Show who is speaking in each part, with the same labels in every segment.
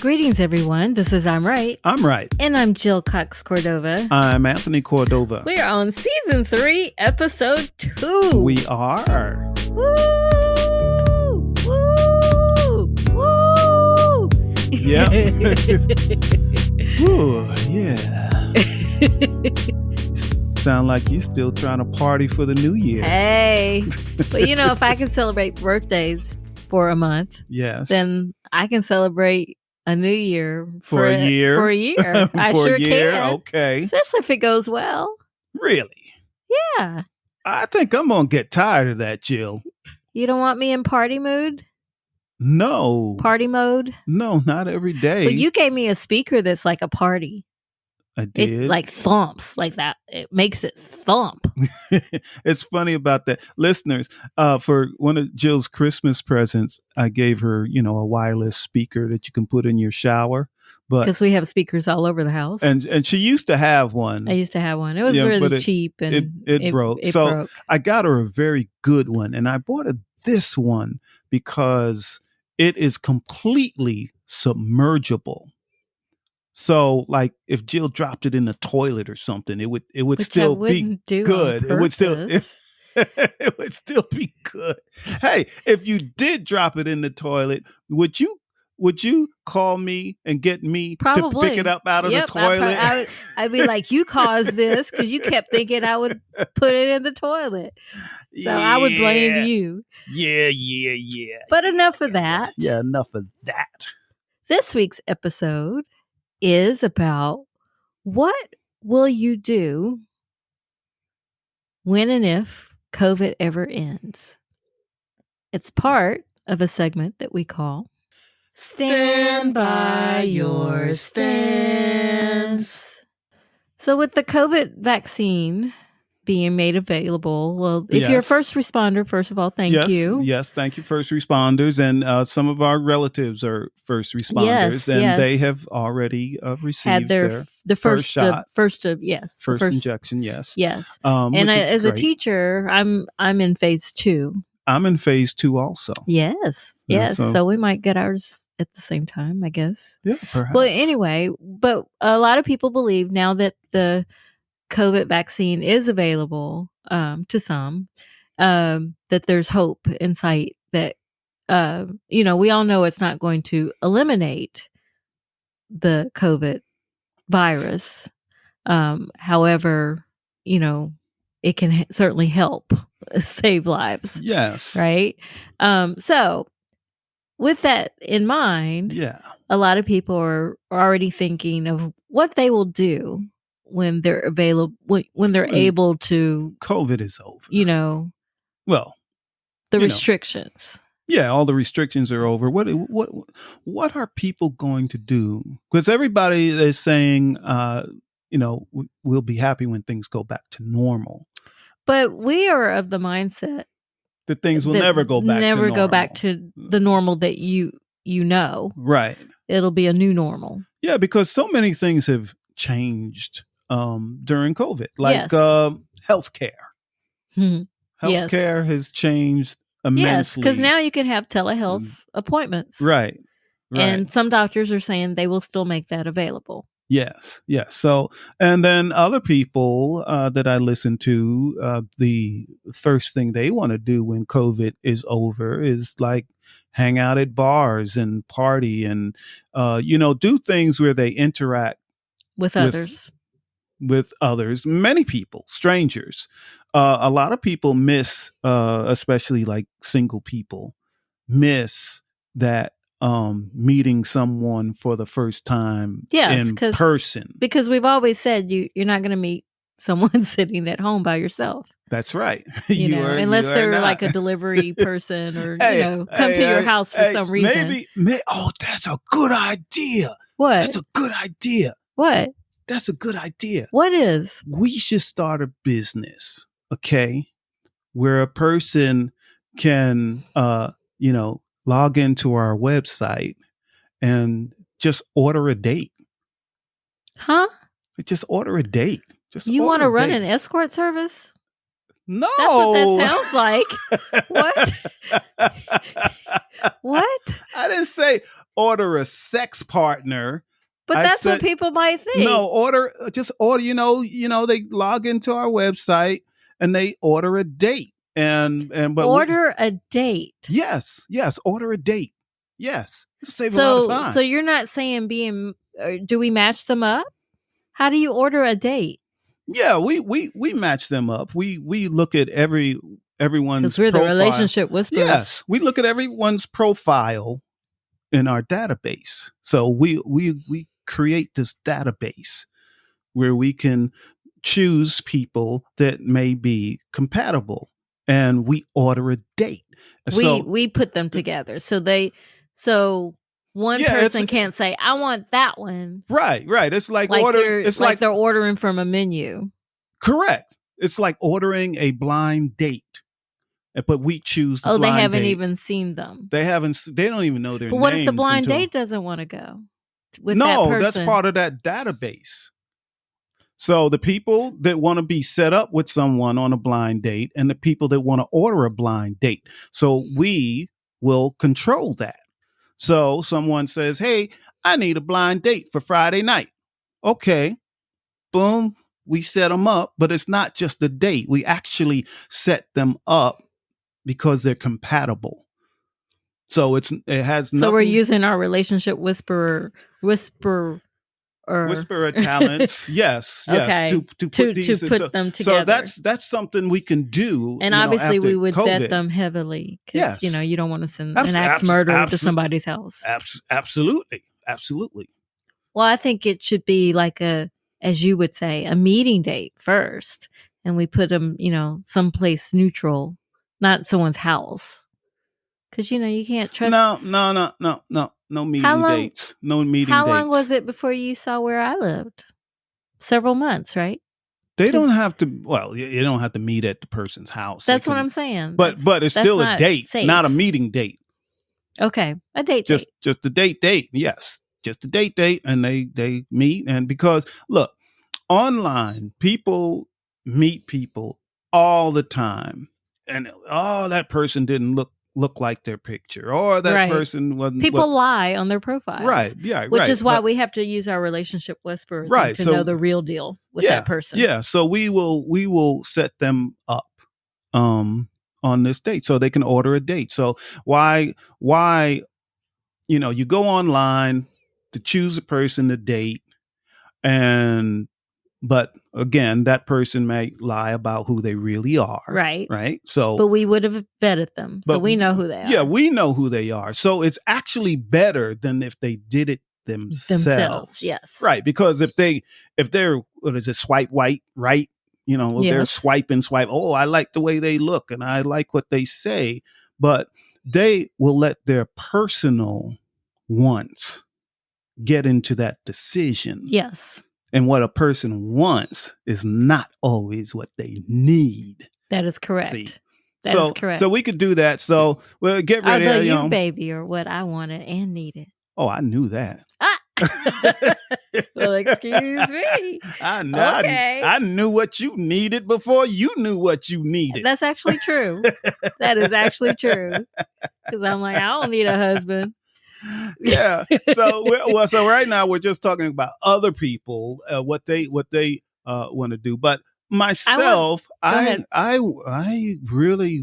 Speaker 1: Greetings, everyone. This is I'm Right.
Speaker 2: I'm right.
Speaker 1: And I'm Jill Cox Cordova.
Speaker 2: I'm Anthony Cordova.
Speaker 1: We are on season 3, episode 2.
Speaker 2: We are.
Speaker 1: Woo! Woo! Woo!
Speaker 2: Yeah. Ooh, yeah. Sound like you still trying to party for the new year.
Speaker 1: Hey. But you know, if I can celebrate birthdays for a month,
Speaker 2: yes,
Speaker 1: then I can celebrate a new year
Speaker 2: for a year.
Speaker 1: For a year. I
Speaker 2: for
Speaker 1: sure
Speaker 2: a year?
Speaker 1: can.
Speaker 2: Okay.
Speaker 1: Especially if it goes well.
Speaker 2: Really?
Speaker 1: Yeah.
Speaker 2: I think I'm going to get tired of that, Jill.
Speaker 1: You don't want me in party mood?
Speaker 2: No.
Speaker 1: Party mode?
Speaker 2: No, not every day.
Speaker 1: But you gave me a speaker that's like a party.
Speaker 2: I did.
Speaker 1: It like thumps like that. It makes it thump.
Speaker 2: It's funny about that. Listeners, for one of Jill's Christmas presents, I gave her, a wireless speaker that you can put in your shower.
Speaker 1: Because we have speakers all over the house.
Speaker 2: And she used to have one.
Speaker 1: I used to have one. It was really cheap. And
Speaker 2: it broke. So broke. I got her a very good one. And I bought her this one because it is completely submergible. So, like, if Jill dropped it in the toilet or something, it would still be good. It would still it would still be good. Hey, if you did drop it in the toilet, would you call me and get me to pick it up out of the toilet?
Speaker 1: I'd be like, you caused this because you kept thinking I would put it in the toilet. So I would blame you.
Speaker 2: Yeah.
Speaker 1: But enough of that.
Speaker 2: Yeah, enough of that.
Speaker 1: This week's episode is about what will you do when and if COVID ever ends. It's part of a segment that we call
Speaker 3: Stand by your stance.
Speaker 1: So with the COVID vaccine being made available, well, if you're a first responder, first of all, thank you.
Speaker 2: Yes, thank you, first responders. And some of our relatives are first responders, and they have already received the first shot.
Speaker 1: First
Speaker 2: injection, yes.
Speaker 1: Yes. And as a teacher, I'm in phase 2.
Speaker 2: I'm in phase 2 also.
Speaker 1: Yes. So we might get ours at the same time, I guess.
Speaker 2: Yeah, perhaps.
Speaker 1: Well, anyway, but a lot of people believe now that the COVID vaccine is available to some, that there's hope in sight, that, we all know it's not going to eliminate the COVID virus. However, it can certainly help save lives.
Speaker 2: Yes.
Speaker 1: Right. So with that in mind, a lot of people are already thinking of what they will do when they're available, when they're able to.
Speaker 2: COVID is over.
Speaker 1: Restrictions.
Speaker 2: Yeah, all the restrictions are over. What are people going to do? Because everybody is saying, we'll be happy when things go back to normal.
Speaker 1: But we are of the mindset
Speaker 2: that things will never go back
Speaker 1: to the normal that you know.
Speaker 2: Right.
Speaker 1: It'll be a new normal.
Speaker 2: Yeah, because so many things have changed during COVID, like healthcare. Healthcare has changed immensely.
Speaker 1: Yes, because now you can have telehealth appointments.
Speaker 2: Right.
Speaker 1: And some doctors are saying they will still make that available.
Speaker 2: Yes. So, and then other people that I listen to, the first thing they want to do when COVID is over is like hang out at bars and party and, do things where they interact
Speaker 1: with others.
Speaker 2: With others, many people, strangers. A lot of people miss, especially like single people, miss that meeting someone for the first time in person.
Speaker 1: Because we've always said you're not going to meet someone sitting at home by yourself.
Speaker 2: That's right.
Speaker 1: Unless they're like a delivery person or come to your house for some reason.
Speaker 2: That's a good idea.
Speaker 1: What?
Speaker 2: That's a good idea.
Speaker 1: What?
Speaker 2: That's a good idea.
Speaker 1: What is?
Speaker 2: We should start a business, okay, where a person can, log into our website and just order a date.
Speaker 1: Huh?
Speaker 2: Just order a date.
Speaker 1: You want to run an escort service?
Speaker 2: No.
Speaker 1: That's what that sounds like. What? What?
Speaker 2: I didn't say order a sex partner.
Speaker 1: But that's what people might think.
Speaker 2: No, just order, they log into our website and they order a date. But
Speaker 1: order a date.
Speaker 2: Yes, order a date. Yes. It'll save a lot of time.
Speaker 1: So you're not saying do we match them up? How do you order a date?
Speaker 2: Yeah, we match them up. We look at everyone's
Speaker 1: because we're
Speaker 2: profile.
Speaker 1: The relationship whisperers.
Speaker 2: Yes, we look at everyone's profile in our database. So we create this database where we can choose people that may be compatible, and we order a date.
Speaker 1: We put them together. So one person can't say, I want that one.
Speaker 2: Right. It's like
Speaker 1: they're ordering from a menu.
Speaker 2: Correct. It's like ordering a blind date. But we choose the blind date.
Speaker 1: They haven't even seen them.
Speaker 2: They don't even know their names.
Speaker 1: But what if the blind date doesn't want to go with that person?
Speaker 2: No, that's part of that database. So the people that want to be set up with someone on a blind date and the people that want to order a blind date. So we will control that. So someone says, hey, I need a blind date for Friday night. Okay, boom, we set them up, but it's not just a date. We actually set them up because they're compatible. So it has nothing.
Speaker 1: So we're using our relationship whisperer
Speaker 2: talents. Yes.
Speaker 1: Okay.
Speaker 2: To put
Speaker 1: them together.
Speaker 2: So that's something we can do.
Speaker 1: And obviously we would
Speaker 2: COVID.
Speaker 1: vet them heavily.
Speaker 2: Yes.
Speaker 1: You don't want to send an axe murderer to somebody's house.
Speaker 2: Absolutely.
Speaker 1: Well, I think it should be like as you would say, a meeting date first. And we put them, someplace neutral, not someone's house. Because, you can't trust.
Speaker 2: No meeting dates. No meeting dates.
Speaker 1: How long was it before you saw where I lived? Several months, right?
Speaker 2: They don't have to. Well, you don't have to meet at the person's house.
Speaker 1: That's what I'm saying.
Speaker 2: But it's still a date, safe. Not a meeting date.
Speaker 1: Okay, a date.
Speaker 2: Just a date. Yes, just a date, and they meet. And because look, online people meet people all the time, and that person didn't look like their picture, or that person wasn't.
Speaker 1: People lie on their profiles,
Speaker 2: right? Yeah,
Speaker 1: which is why we have to use our relationship whisperer to know the real deal with that person.
Speaker 2: Yeah, so we will set them up on this date, so they can order a date. So why you go online to choose a person to date, but again, that person may lie about who they really are. Right. So,
Speaker 1: but we would have vetted them, so we know who they are.
Speaker 2: Yeah, we know who they are. So it's actually better than if they did it themselves.
Speaker 1: Yes.
Speaker 2: Right. Because if they're swipe right? They're swipe. Oh, I like the way they look and I like what they say, but they will let their personal wants get into that decision.
Speaker 1: Yes.
Speaker 2: And what a person wants is not always what they need.
Speaker 1: That is correct.
Speaker 2: See?
Speaker 1: That is correct.
Speaker 2: So we could do that. So we'll get ready.
Speaker 1: Although baby, or what I wanted and needed.
Speaker 2: Oh, I knew that.
Speaker 1: Well, excuse me.
Speaker 2: I know. Okay. I knew what you needed before you knew what you needed.
Speaker 1: That's actually true. That is actually true. Because I'm like, I don't need a husband.
Speaker 2: Yeah. So right now we're just talking about other people, what they want to do. But myself, I really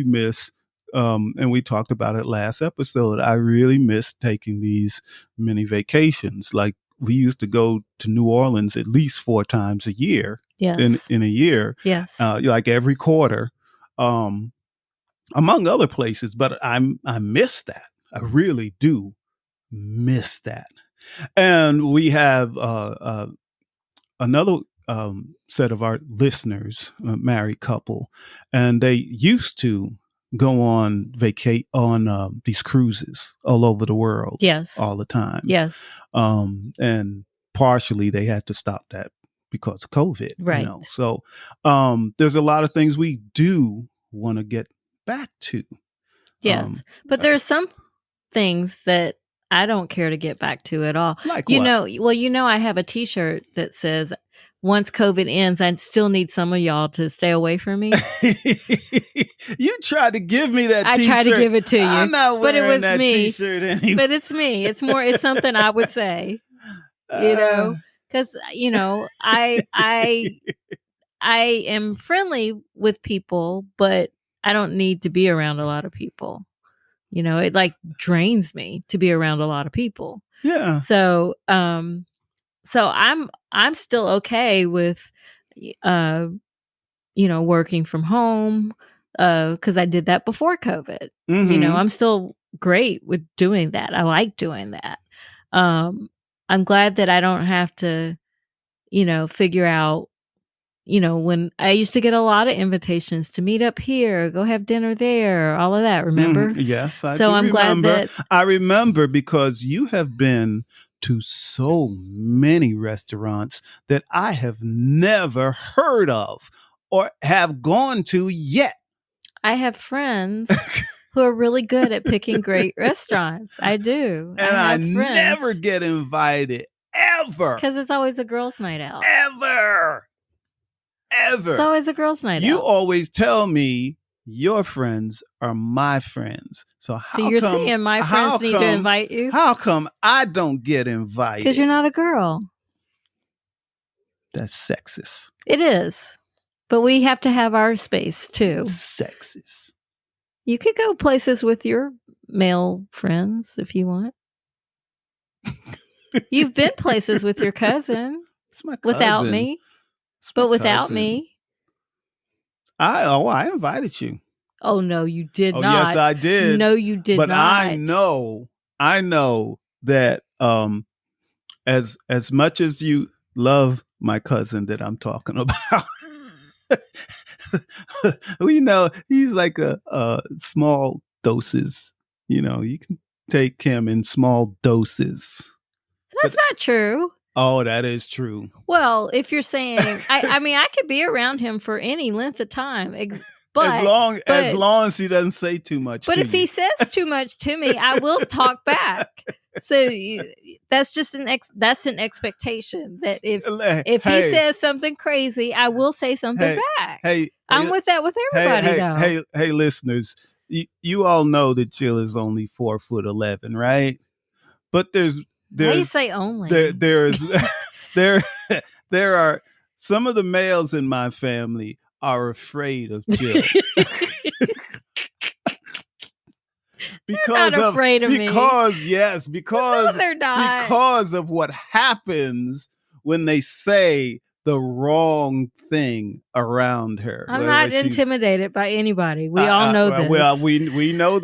Speaker 2: miss. And we talked about it last episode. I really miss taking these mini vacations. Like we used to go to New Orleans at least 4 times a year.
Speaker 1: Yes.
Speaker 2: In a year.
Speaker 1: Yes.
Speaker 2: Like every quarter, among other places. But I miss that. I really do miss that. And we have another set of our listeners, a married couple, and they used to go on these cruises all over the world.
Speaker 1: Yes.
Speaker 2: All the time.
Speaker 1: Yes.
Speaker 2: And partially they had to stop that because of COVID.
Speaker 1: Right.
Speaker 2: So there's a lot of things we do want to get back to.
Speaker 1: Yes. But there's some things that I don't care to get back to at all.
Speaker 2: Like what?
Speaker 1: I have a t-shirt that says once COVID ends, I still need some of y'all to stay away from me.
Speaker 2: You tried to give me that
Speaker 1: I
Speaker 2: T-shirt.
Speaker 1: tried to give it to you.
Speaker 2: I'm not
Speaker 1: but it
Speaker 2: wearing
Speaker 1: was
Speaker 2: that
Speaker 1: me.
Speaker 2: T-shirt anymore.
Speaker 1: But it's me. It's something I would say, because, I am friendly with people, but I don't need to be around a lot of people. It like drains me to be around a lot of people.
Speaker 2: Yeah.
Speaker 1: So, I'm still okay with, working from home, because I did that before COVID.
Speaker 2: Mm-hmm.
Speaker 1: I'm still great with doing that. I like doing that. I'm glad that I don't have to, figure out, when I used to get a lot of invitations to meet up here, go have dinner there, all of that, remember?
Speaker 2: Mm-hmm. Yes, I
Speaker 1: So
Speaker 2: do
Speaker 1: I'm
Speaker 2: remember.
Speaker 1: glad that
Speaker 2: I remember because you have been to so many restaurants that I have never heard of or have gone to yet.
Speaker 1: I have friends who are really good at picking great restaurants. I do.
Speaker 2: And I
Speaker 1: have friends
Speaker 2: never get invited, ever.
Speaker 1: because it's always a girls' night out.
Speaker 2: Ever.
Speaker 1: It's always a girls' night out.
Speaker 2: You always tell me your friends are my friends. So
Speaker 1: you're saying my friends need to invite you?
Speaker 2: How come I don't get invited?
Speaker 1: Because you're not a girl.
Speaker 2: That's sexist.
Speaker 1: It is. But we have to have our space too.
Speaker 2: Sexist.
Speaker 1: You could go places with your male friends if you want. You've been places with your cousin.
Speaker 2: It's my cousin.
Speaker 1: Without me. But without me.
Speaker 2: I invited you.
Speaker 1: Oh, no, you did not.
Speaker 2: Yes, I did.
Speaker 1: No, you did
Speaker 2: but
Speaker 1: not.
Speaker 2: But I know that as much as you love my cousin that I'm talking about, we know he's like a small doses. You can take him in small doses.
Speaker 1: That's not true.
Speaker 2: Oh, that is true.
Speaker 1: Well, if you're saying, I could be around him for any length of time, but
Speaker 2: as long as he doesn't say too much.
Speaker 1: But if he says too much to me, I will talk back. So that's just an expectation that if he says something crazy, I will say something back. I'm with that with everybody though.
Speaker 2: Hey, listeners, you all know that Jill is only 4'11", right? But there's
Speaker 1: how do you say only?
Speaker 2: There are some of the males in my family are afraid of Jill.
Speaker 1: Because they're not afraid of me.
Speaker 2: Because
Speaker 1: they're not.
Speaker 2: Because of what happens when they say the wrong thing around her.
Speaker 1: I'm not intimidated by anybody. We all know this.
Speaker 2: Well, we know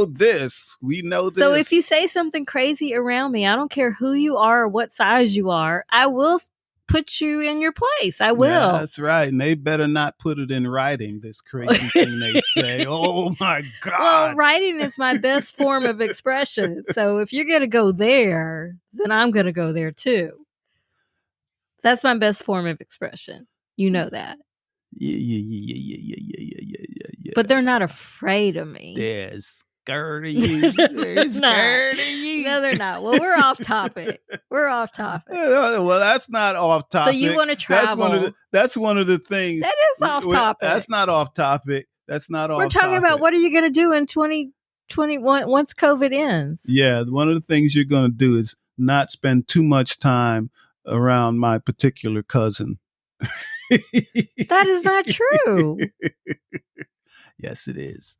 Speaker 2: this. We know this.
Speaker 1: So if you say something crazy around me, I don't care who you are or what size you are, I will put you in your place. I will.
Speaker 2: Yeah, that's right. And they better not put it in writing, this crazy thing they say. Oh my God.
Speaker 1: Well, writing is my best form of expression. So if you're going to go there, then I'm going to go there too. That's my best form of expression. You know that.
Speaker 2: Yeah.
Speaker 1: But they're not afraid of me.
Speaker 2: They're scared of you. They're scared of you.
Speaker 1: No, they're not. Well, we're off topic.
Speaker 2: Well, that's not off topic.
Speaker 1: So you want to travel.
Speaker 2: That's one of the things.
Speaker 1: That is off topic.
Speaker 2: That's not off topic. We're
Speaker 1: talking about what are you going to do in 2021 once COVID ends?
Speaker 2: Yeah, one of the things you're going to do is not spend too much time around my particular cousin.
Speaker 1: That is not true.
Speaker 2: Yes, it is.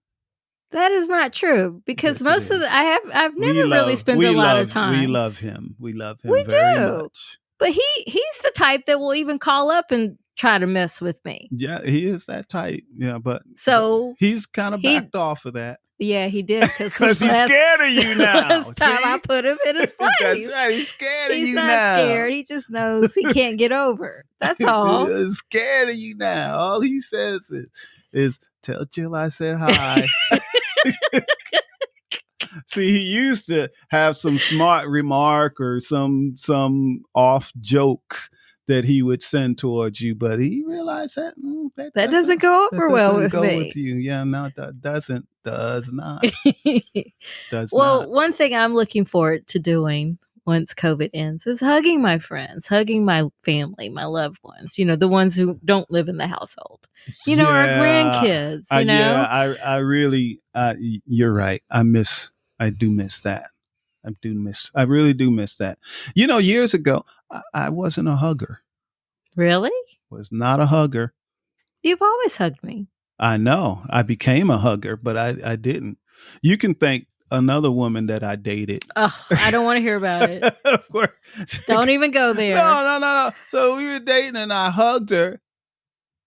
Speaker 1: That is not true because most of the I've never really spent a lot of time.
Speaker 2: We love him. We love him very much.
Speaker 1: But he's the type that will even call up and try to mess with me.
Speaker 2: Yeah, he is that type. Yeah, but he's kind of backed off of that.
Speaker 1: Yeah, he did
Speaker 2: because he's scared of you now.
Speaker 1: Last time I put him in his place.
Speaker 2: That's right. He's scared of you now.
Speaker 1: He's not scared. He just knows he can't get over. That's all.
Speaker 2: He's scared of you now. All he says is tell Jill I said hi. See, he used to have some smart remark or some off joke that he would send towards you, but he realized that
Speaker 1: that doesn't go over well with me.
Speaker 2: With you. Yeah, no, that does not.
Speaker 1: Well, one thing I'm looking forward to doing once COVID ends is hugging my friends, hugging my family, my loved ones, the ones who don't live in the household, our grandkids,
Speaker 2: Yeah, I really, you're right. I do miss that. I really do miss that. Years ago, I wasn't a hugger.
Speaker 1: Really?
Speaker 2: Was not a hugger.
Speaker 1: You've always hugged me.
Speaker 2: I know. I became a hugger, but I didn't. You can thank another woman that I dated.
Speaker 1: Oh, I don't want to hear about it.
Speaker 2: Of course.
Speaker 1: Don't even go there.
Speaker 2: No. So we were dating and I hugged her.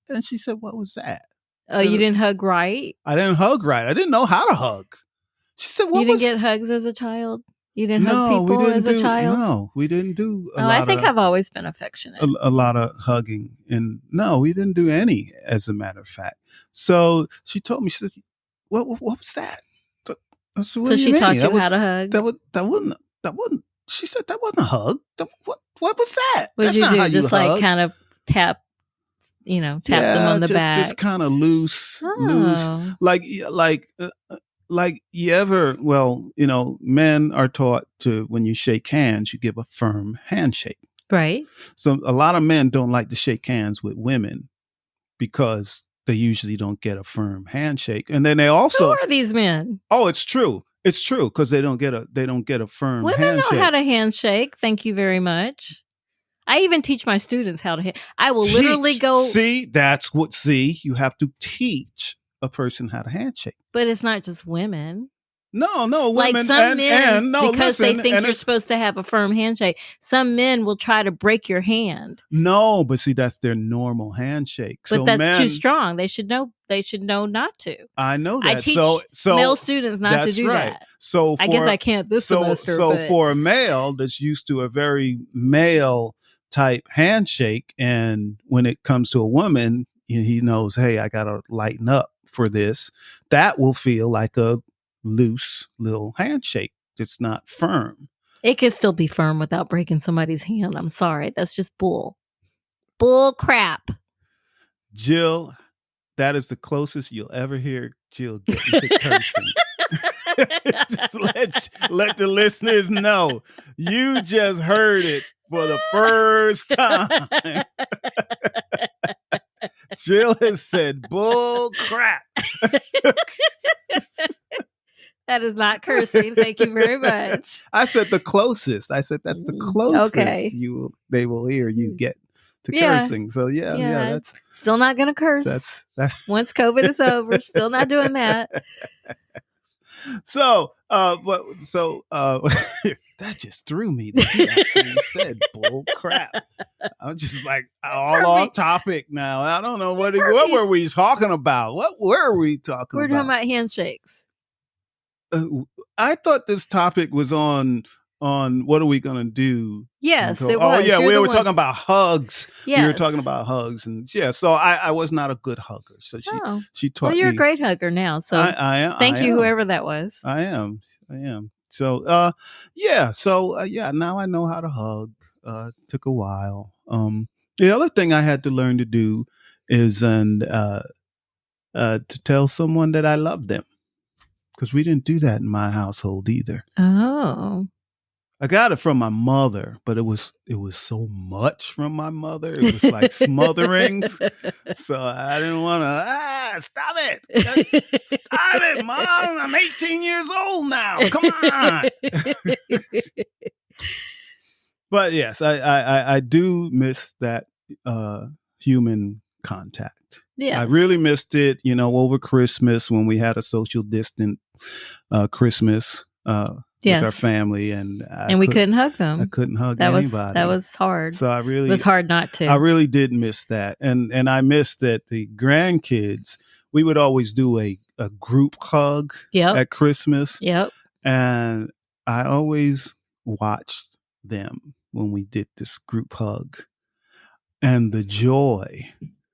Speaker 2: And she said, "What was that?"
Speaker 1: Oh, you didn't hug right?
Speaker 2: I didn't hug right. I didn't know how to hug. She said, "What
Speaker 1: You didn't get hugs as a child? You didn't hug
Speaker 2: No,
Speaker 1: people as a child?
Speaker 2: No, we didn't do a lot
Speaker 1: I think I've always been affectionate.
Speaker 2: a lot of hugging. And no, we didn't do any, as a matter of fact. So she told me, she says, what was that?
Speaker 1: So she taught you how to hug?
Speaker 2: That wasn't, she said, that wasn't a hug. What was that?
Speaker 1: What did you do? Just
Speaker 2: hug.
Speaker 1: Like kind of tap them on the back.
Speaker 2: Just kind of loose. Like you ever, men are taught to, when you shake hands, you give a firm handshake.
Speaker 1: Right.
Speaker 2: So a lot of men don't like to shake hands with women because they usually don't get a firm handshake. And then they also,
Speaker 1: who are these men?
Speaker 2: Oh, it's true. It's true, because they don't get a firm
Speaker 1: Women
Speaker 2: handshake.
Speaker 1: know how to handshake. Thank you very much. I even teach my students how to. I will literally go.
Speaker 2: See, you have to teach a person how to handshake.
Speaker 1: But it's not just women.
Speaker 2: No, women.
Speaker 1: Like some men, because
Speaker 2: listen,
Speaker 1: they think you're supposed to have a firm handshake. Some men will try to break your hand.
Speaker 2: No, but see, that's their normal handshake.
Speaker 1: But
Speaker 2: so
Speaker 1: that's too strong. They should know. They should know not to.
Speaker 2: I know that.
Speaker 1: I teach male students not to do that.
Speaker 2: So
Speaker 1: I guess I can't this semester.
Speaker 2: So for a male that's used to a very male type handshake, and when it comes to a woman, he knows, hey, I gotta lighten up for this. That will feel like a loose little handshake. It's not firm.
Speaker 1: It can still be firm without breaking somebody's hand. I'm sorry. That's just bull crap.
Speaker 2: Jill, that is the closest you'll ever hear Jill get into cursing. Just let the listeners know. You just heard it for the first time. Jill has said bull crap.
Speaker 1: That is not cursing. Thank you very much.
Speaker 2: I said the closest. I said that's the closest they will hear you get to cursing. So yeah, that's
Speaker 1: still not going to curse.
Speaker 2: That's
Speaker 1: once COVID is over, still not doing that.
Speaker 2: So, that just threw me that you actually said bull crap. I'm just like all off topic now. I don't know what were we talking about? What were we talking
Speaker 1: We're
Speaker 2: about?
Speaker 1: talking about handshakes.
Speaker 2: I thought this topic was on what are we going to do?
Speaker 1: Yes, it was.
Speaker 2: Oh yeah, we were talking about hugs.
Speaker 1: Yes.
Speaker 2: We were talking about hugs, and so I was not a good hugger. So she taught me.
Speaker 1: Well, you're a great hugger now. So
Speaker 2: I am.
Speaker 1: Thank you, whoever that was.
Speaker 2: I am. So now I know how to hug. Took a while. The other thing I had to learn to do is to tell someone that I love them. Because we didn't do that in my household either.
Speaker 1: Oh.
Speaker 2: I got it from my mother, but it was so much from my mother. It was like smotherings. So I didn't want to, stop it. Stop it, Mom. I'm 18 years old now. Come on. But yes, I do miss that human contact.
Speaker 1: Yes.
Speaker 2: I really missed it, over Christmas when we had a social distant Christmas with our family, and
Speaker 1: we couldn't hug them.
Speaker 2: I couldn't hug anybody.
Speaker 1: That was hard.
Speaker 2: So it
Speaker 1: was hard not to.
Speaker 2: I really did miss that, and I missed that the grandkids. We would always do a group hug at Christmas.
Speaker 1: Yep.
Speaker 2: And I always watched them when we did this group hug, and the joy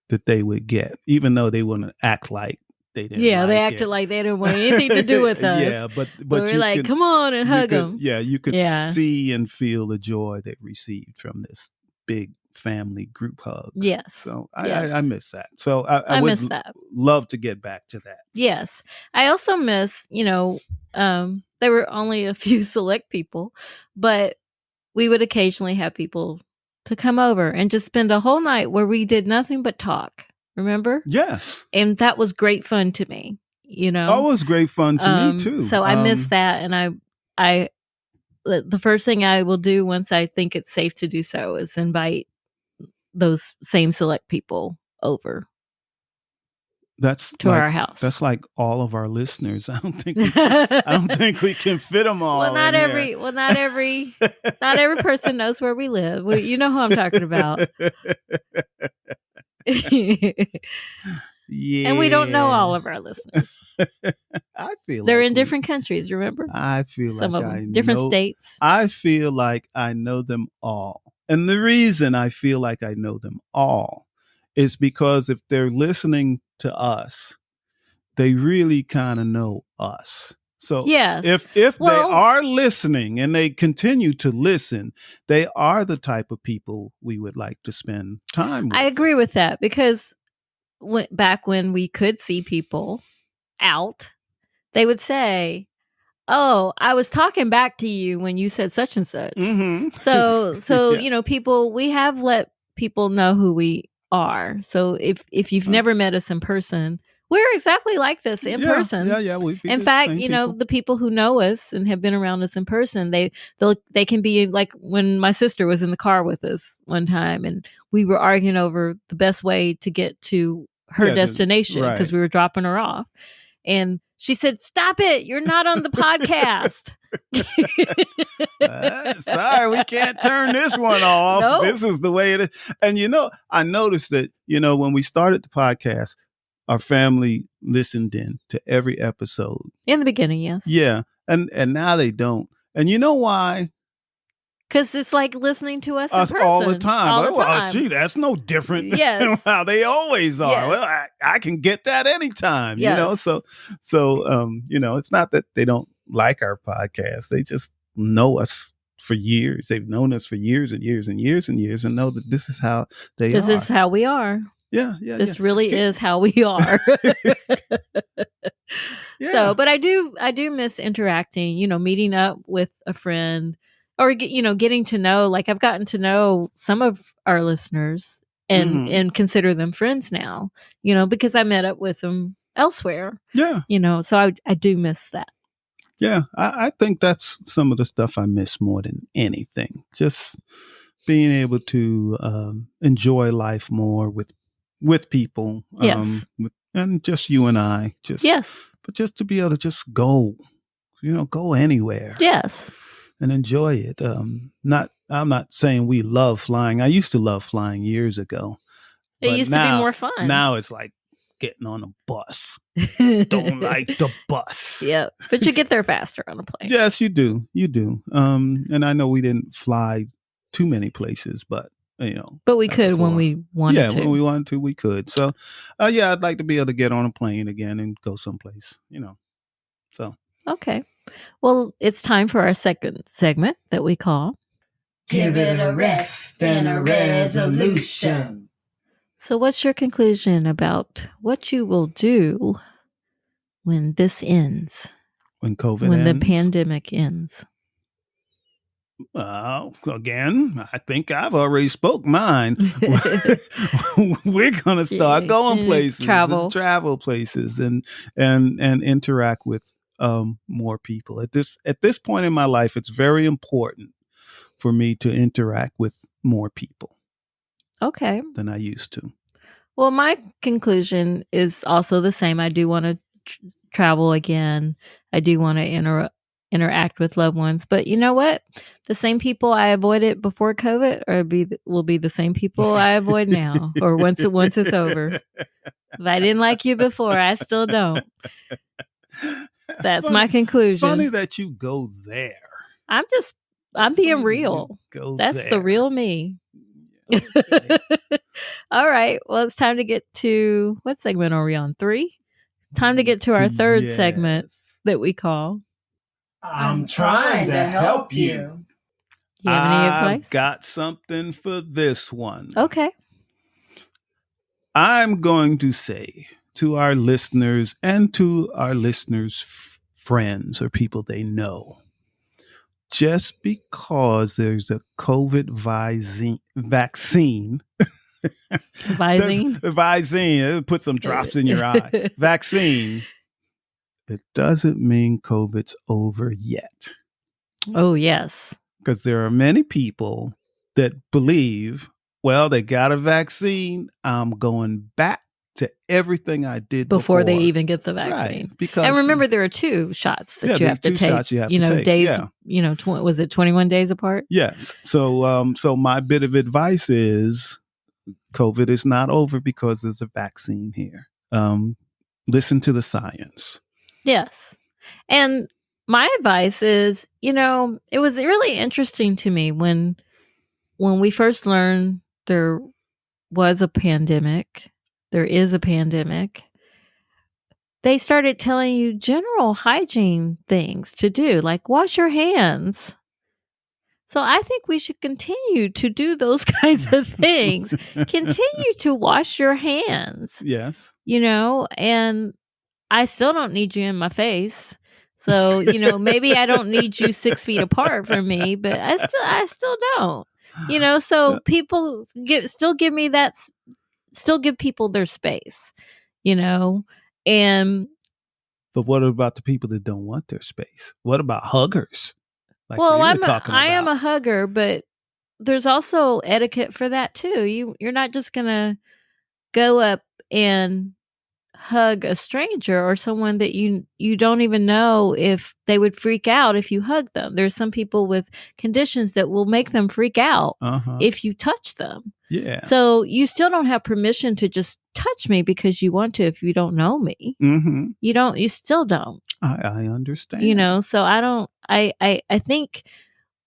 Speaker 2: that they would get, even though they wouldn't act like they didn't.
Speaker 1: Yeah, they acted like they didn't want anything to do with us.
Speaker 2: Yeah, but
Speaker 1: we're like, come on and hug them.
Speaker 2: Yeah, you could see and feel the joy they received from this big family group hug.
Speaker 1: Yes.
Speaker 2: So I miss that. So I would
Speaker 1: miss that.
Speaker 2: Love to get back to that.
Speaker 1: Yes. I also miss, there were only a few select people, but we would occasionally have people to come over and just spend a whole night where we did nothing but talk. Remember?
Speaker 2: Yes.
Speaker 1: And that was great fun to me,
Speaker 2: Oh, it was great fun to me too.
Speaker 1: So I miss that. And the first thing I will do once I think it's safe to do so is invite those same select people over to our house.
Speaker 2: That's like all of our listeners. I don't think we can fit them all.
Speaker 1: Not every person knows where we live. You know who I'm talking about.
Speaker 2: Yeah.
Speaker 1: And we don't know all of our listeners.
Speaker 2: I feel
Speaker 1: they're in different countries, remember?
Speaker 2: I feel
Speaker 1: some
Speaker 2: like
Speaker 1: of them, different states.
Speaker 2: I feel like I know them all. And the reason I feel like I know them all is because if they're listening to us, they really kind of know us. So
Speaker 1: yes.
Speaker 2: if they are listening and they continue to listen, they are the type of people we would like to spend time with.
Speaker 1: I agree with that because back when we could see people out, they would say, "Oh, I was talking back to you when you said such and such."
Speaker 2: Mm-hmm.
Speaker 1: So yeah. People, we have let people know who we are. So if you've never met us in person, we're exactly like this in person.
Speaker 2: Yeah.
Speaker 1: In fact, the people who know us and have been around us in person, they can be like when my sister was in the car with us one time, and we were arguing over the best way to get to her destination because we were dropping her off. And she said, "Stop it. You're not on the podcast."
Speaker 2: Sorry, we can't turn this one off. Nope. This is the way it is. And, I noticed that, when we started the podcast, our family listened in to every episode.
Speaker 1: In the beginning, yes.
Speaker 2: Yeah. And now they don't. And you know why?
Speaker 1: Because it's like listening to us in person.
Speaker 2: All the time. Well, gee, that's no different than how they always are. Yes. Well, I can get that anytime,
Speaker 1: yes.
Speaker 2: So, it's not that they don't like our podcast. They just know us for years. They've known us for years and years and years and years and know that this is how they are.
Speaker 1: This is how we are.
Speaker 2: Yeah.
Speaker 1: This really is how we are. Yeah. So, but I do miss interacting, meeting up with a friend. Or, getting to know, like I've gotten to know some of our listeners and consider them friends now, because I met up with them elsewhere.
Speaker 2: Yeah.
Speaker 1: So I do miss that.
Speaker 2: Yeah. I think that's some of the stuff I miss more than anything. Just being able to enjoy life more with people.
Speaker 1: Yes.
Speaker 2: And just you and I.
Speaker 1: Yes.
Speaker 2: But just to be able to just go, go anywhere.
Speaker 1: Yes.
Speaker 2: And enjoy it. I'm not saying we love flying. I used to love flying years ago.
Speaker 1: It used to be more fun.
Speaker 2: Now it's like getting on a bus. Don't like the bus.
Speaker 1: Yeah, but you get there faster on a plane.
Speaker 2: Yes, you do. You do. And I know we didn't fly too many places, but
Speaker 1: But we could when we wanted to.
Speaker 2: Yeah, when we wanted to, we could. So, I'd like to be able to get on a plane again and go someplace. So.
Speaker 1: Okay. Well, it's time for our second segment that we call
Speaker 3: Give It a Rest and a Resolution.
Speaker 1: So what's your conclusion about what you will do when this ends?
Speaker 2: When COVID ends?
Speaker 1: When the pandemic ends?
Speaker 2: Again, I think I've already spoke mine. We're going to start going places, travel places and interact with more people. At this point in my life, it's very important for me to interact with more people.
Speaker 1: Okay.
Speaker 2: Than I used to.
Speaker 1: Well, my conclusion is also the same. I do want to travel again. I do want to interact with loved ones. But you know what? The same people I avoided before COVID will be the same people I avoid now, or once it's over. If I didn't like you before, I still don't. That's my conclusion.
Speaker 2: Funny that you go there.
Speaker 1: I'm being real. That's there. The real me. Okay. All right. Well, it's time to get to, what segment are we on? 3? Time to get to our third segment that we call
Speaker 3: I'm trying to help you.
Speaker 1: You have any advice?
Speaker 2: I've got something for this one.
Speaker 1: Okay.
Speaker 2: I'm going to say to our listeners and to our listeners' friends or people they know, just because there's a COVID vaccine. Visine, put some drops in your eye. Vaccine. It doesn't mean COVID's over yet.
Speaker 1: Oh, yes.
Speaker 2: Because there are many people that believe, well, they got a vaccine. I'm going back to everything I did before
Speaker 1: they even get the vaccine.
Speaker 2: Right, because,
Speaker 1: and remember, there are 2 shots that you have to take.
Speaker 2: Shots you have to take.
Speaker 1: Days.
Speaker 2: Yeah.
Speaker 1: Was it 21 days apart?
Speaker 2: Yes. So, so my bit of advice is, COVID is not over because there's a vaccine here. Listen to the science.
Speaker 1: Yes. And my advice is, it was really interesting to me when we first learned there was a pandemic, there is a pandemic, they started telling you general hygiene things to do, like wash your hands. So I think we should continue to do those kinds of things. Continue to wash your hands.
Speaker 2: Yes.
Speaker 1: And I still don't need you in my face. So, maybe I don't need you 6 feet apart from me, but I still don't. So people still give people their space, and
Speaker 2: but what about the people that don't want their space? What about huggers?
Speaker 1: I am a hugger, but there's also etiquette for that too. You're not just gonna go up and hug a stranger or someone that you don't even know if they would freak out if you hug them. There's some people with conditions that will make them freak out if you touch them.
Speaker 2: Yeah.
Speaker 1: So you still don't have permission to just touch me because you want to if you don't know me.
Speaker 2: Mm-hmm.
Speaker 1: You still don't.
Speaker 2: I understand.
Speaker 1: So I don't. I think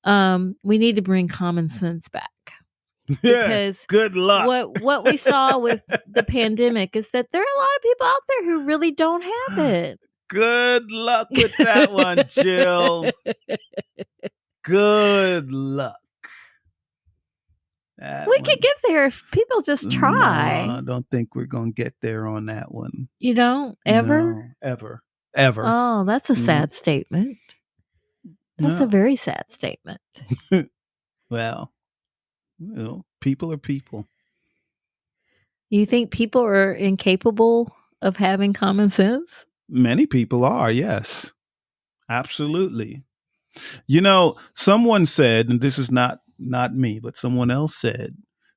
Speaker 1: we need to bring common sense back. Because
Speaker 2: good luck.
Speaker 1: What we saw with the pandemic is that there are a lot of people out there who really don't have it.
Speaker 2: Good luck with that one, Jill. Good luck.
Speaker 1: We could get there if people just try.
Speaker 2: No, I don't think we're going to get there on that one.
Speaker 1: You don't? Ever?
Speaker 2: No, ever.
Speaker 1: Oh, that's a sad statement. That's a very sad statement.
Speaker 2: Well, people are people.
Speaker 1: You think people are incapable of having common sense?
Speaker 2: Many people are, yes. Absolutely. Someone said, and this is not me, but someone else said,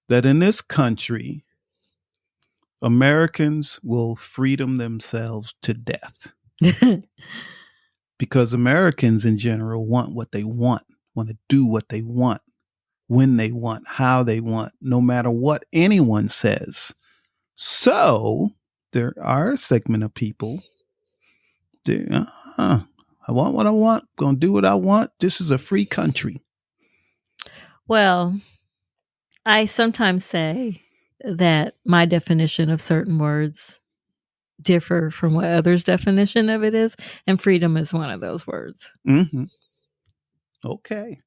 Speaker 2: that in this country, Americans will freedom themselves to death. Because Americans in general want what they want to do what they want, when they want, how they want, no matter what anyone says. So there are a segment of people I want what I want, gonna do what I want. This is a free country.
Speaker 1: Well, I sometimes say that my definition of certain words differ from what others' definition of it is, and freedom is one of those words.
Speaker 2: Mm-hmm. Okay.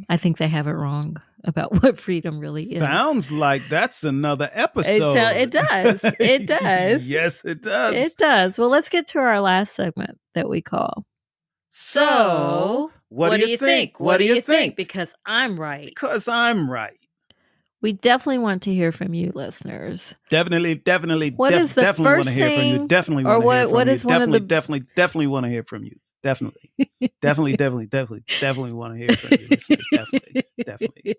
Speaker 1: I think they have it wrong about what freedom really is.
Speaker 2: Sounds like that's another episode.
Speaker 1: It does. It does.
Speaker 2: Yes, it does.
Speaker 1: It does. Well, let's get to our last segment that we call.
Speaker 2: So, what do you think?
Speaker 1: What do you think? Because I'm right.
Speaker 2: Because I'm right.
Speaker 1: We definitely want to hear from you, listeners.
Speaker 2: Definitely.
Speaker 1: What is the
Speaker 2: definitely
Speaker 1: first
Speaker 2: want to hear from you. Definitely want to hear from you. Definitely want to hear from you. Definitely. definitely want to hear from you, listeners. Definitely.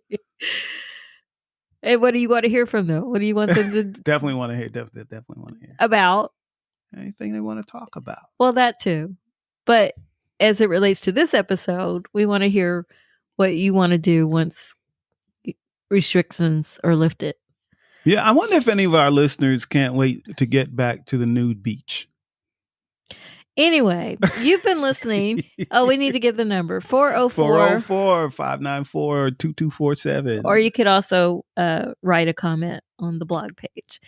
Speaker 1: Hey, what do you want to hear from them? What do you want them to
Speaker 2: definitely want to hear? Definitely want to hear
Speaker 1: about
Speaker 2: anything they want to talk about.
Speaker 1: Well, that too, but as it relates to this episode, we want to hear what you want to do once restrictions are lifted.
Speaker 2: Yeah, I wonder if any of our listeners can't wait to get back to the nude beach.
Speaker 1: Anyway, you've been listening. Oh, we need to give the number
Speaker 2: 404-594-2247.
Speaker 1: Or you could also write a comment on the blog page.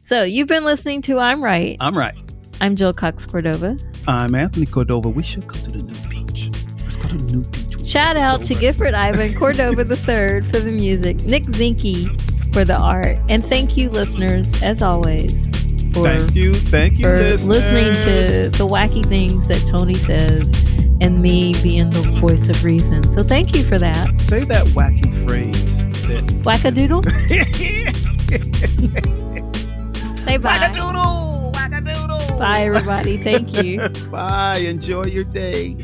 Speaker 1: So you've been listening to I'm Right.
Speaker 2: I'm Right.
Speaker 1: I'm Jill Cox Cordova.
Speaker 2: I'm Anthony Cordova. We should go to the nude beach. Let's go to the nude beach.
Speaker 1: Shout out to Gifford Ivan Cordova III for the music, Nick Zinke for the art, and thank you, listeners, as always.
Speaker 2: Thank you,
Speaker 1: for
Speaker 2: listeners.
Speaker 1: listening to the wacky things that Tony says and me being the voice of reason. So thank you for that.
Speaker 2: Say that wacky phrase.
Speaker 1: Wackadoodle? Say bye.
Speaker 2: Wackadoodle! Wackadoodle!
Speaker 1: Bye, everybody. Thank you.
Speaker 2: Bye. Enjoy your day.